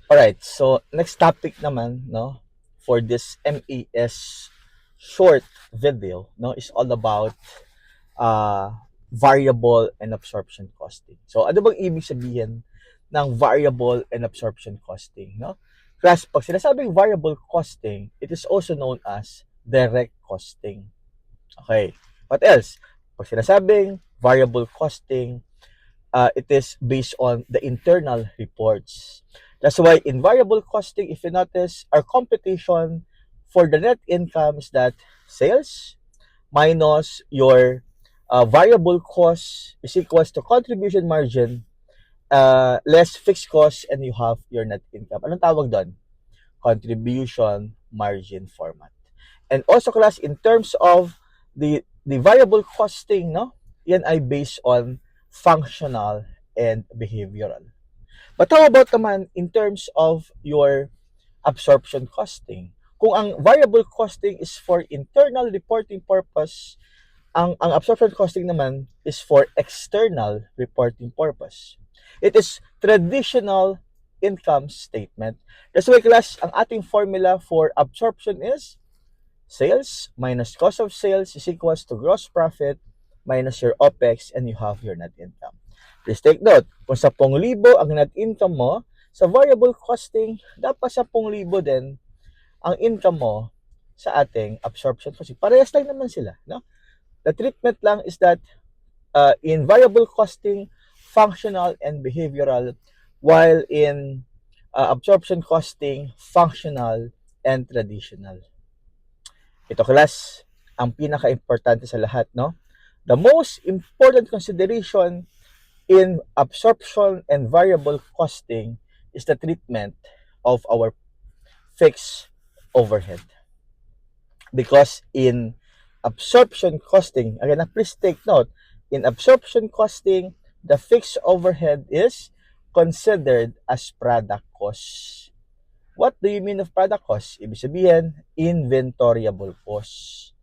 Alright, so next topic naman, no, for this MES short video, no, is all about uh, variable and absorption costing. So, ano bang ibig sabihin ng variable and absorption costing, no? Class, pag sinasabing variable costing, it is also known as direct costing. Okay, what else? Pag sinasabing variable costing, it is based on the internal reports. That's why in variable costing, if you notice, our computation for the net income is that sales minus your variable cost is equals to contribution margin less fixed cost, and you have your net income. Anong tawag doon? Contribution margin format. And also class, in terms of the variable costing, no? Yan ay based on functional and behavioral. But how about naman in terms of your absorption costing? Kung ang variable costing is for internal reporting purpose, ang absorption costing naman is for external reporting purpose. It is traditional income statement. That's why class, ang ating formula for absorption is sales minus cost of sales is equals to gross profit minus your OPEX, and you have your net income. Please take note, kung 10,000 ang net income mo, sa variable costing, dapat 10,000 din ang income mo sa ating absorption costing. Parehas lang naman sila, no? The treatment lang is that in variable costing, functional and behavioral, while in absorption costing, functional and traditional. Ito class, ang pinaka-importante sa lahat, no? The most important consideration in absorption and variable costing is the treatment of our fixed overhead. Because in absorption costing, again, please take note, in absorption costing, the fixed overhead is considered as product cost. What do you mean of product cost? Ibig sabihin, inventoriable cost.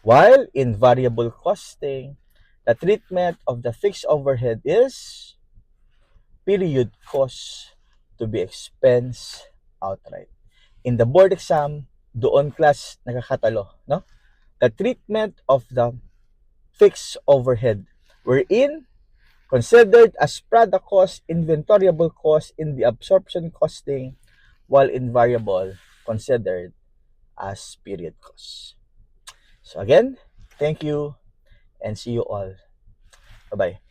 While in variable costing, the treatment of the fixed overhead is period cost to be expensed outright. In the board exam, doon class nakakatalo, no? The treatment of the fixed overhead wherein considered as product cost, inventoriable cost in the absorption costing, while in variable considered as period cost. So again, thank you and see you all. Bye-bye.